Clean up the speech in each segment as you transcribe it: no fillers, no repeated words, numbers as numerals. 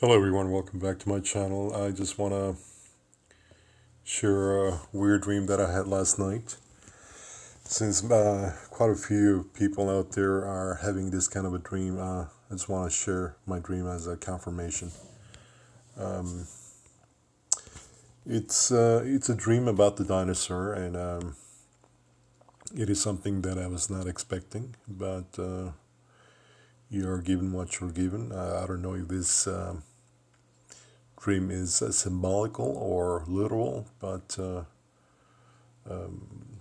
Hello everyone, welcome back to my channel. I just want to share a weird dream that I had last night. Since quite a few people out there are having this kind of a dream, I just want to share my dream as a confirmation. Um, it's a dream about the dinosaur, and it is something that I was not expecting, but you're given what you're given. I don't know if this dream is symbolical or literal, but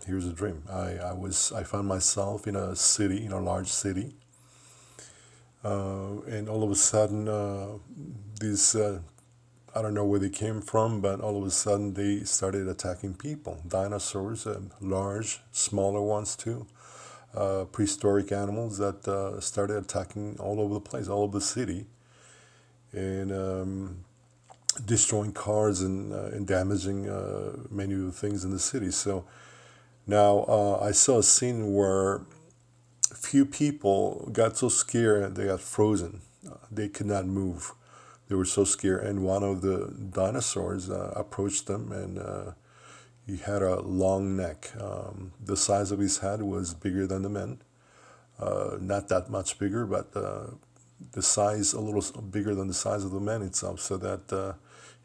here's a dream. I found myself in a city, in a large city, and all of a sudden, these I don't know where they came from, but all of a sudden they started attacking people. Dinosaurs, large, smaller ones too, prehistoric animals that started attacking all over the place, all over the city, and destroying cars and damaging many of the things in the city. So now I saw a scene where few people got so scared they got frozen. They could not move. They were so scared, and one of the dinosaurs approached them, and he had a long neck. The size of his head was bigger than the man. Not that much bigger, but the size a little bigger than the size of the man itself, so that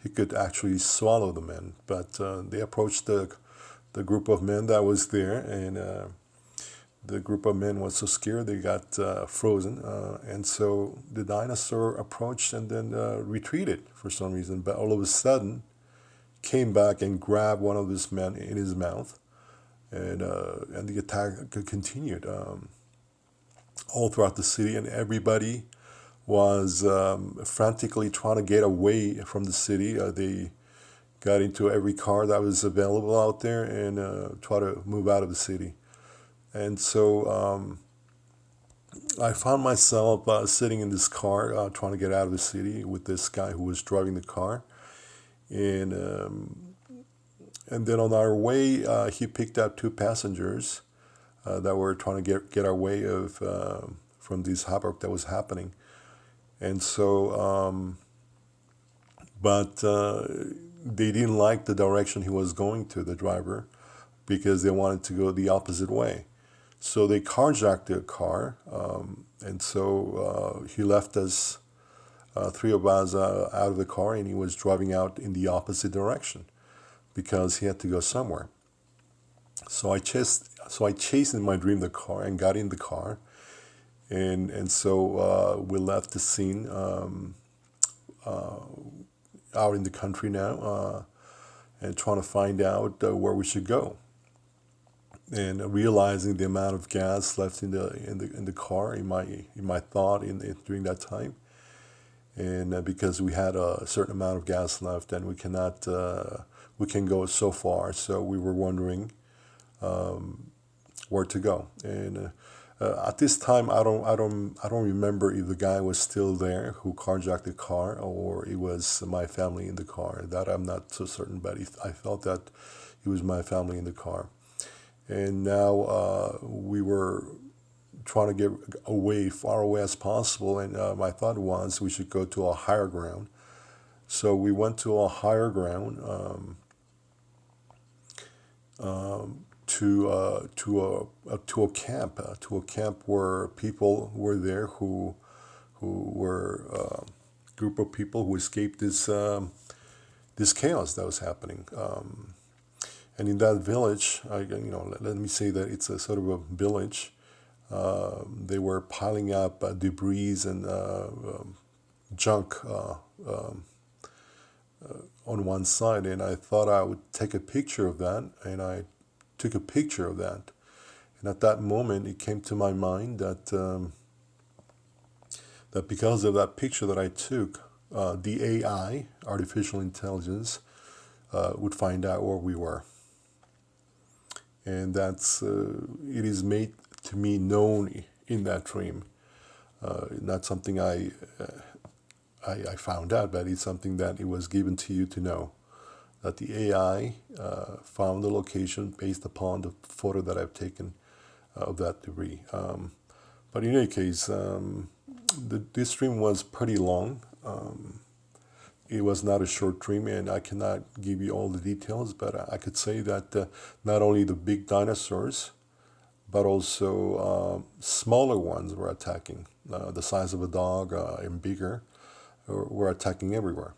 he could actually swallow the man. But they approached the group of men that was there, and the group of men was so scared they got frozen, and so the dinosaur approached and then retreated for some reason. But all of a sudden, came back and grabbed one of these men in his mouth, and the attack continued all throughout the city, and everybody was frantically trying to get away from the city. They got into every car that was available out there and try to move out of the city. And so I found myself sitting in this car trying to get out of the city with this guy who was driving the car. And, and then on our way, he picked up two passengers that were trying to get our way of from this havoc that was happening. And so, but they didn't like the direction he was going to, the driver, because they wanted to go the opposite way. So they carjacked the car, and so he left us, three of us, out of the car, and he was driving out in the opposite direction because he had to go somewhere. So I chased in my dream the car and got in the car, and so we left the scene out in the country now, and trying to find out where we should go, and realizing the amount of gas left in the car in my thought during that time, and because we had a certain amount of gas left and we can go so far, so we were wondering where to go. And at this time, I don't remember if the guy was still there who carjacked the car, or it was my family in the car. That I'm not so certain, but I felt that it was my family in the car. And now we were trying to get away, far away as possible. And my thought was we should go to a higher ground. So we went to a higher ground, to a camp where people were there who were a group of people who escaped this chaos that was happening. And in that village, let me say that it's a sort of a village. They were piling up debris and junk on one side, and I thought I would take a picture of that, and I took a picture of that. And at that moment, it came to my mind that that because of that picture that I took, the AI, artificial intelligence, would find out where we were, and that's it is made to me known in that dream. Not something I found out, but it's something that it was given to you to know, that the AI found the location based upon the photo that I've taken of that debris. But in any case, this stream was pretty long. it was not a short dream, and I cannot give you all the details, but I could say that not only the big dinosaurs, but also smaller ones were attacking, the size of a dog and bigger, were attacking everywhere.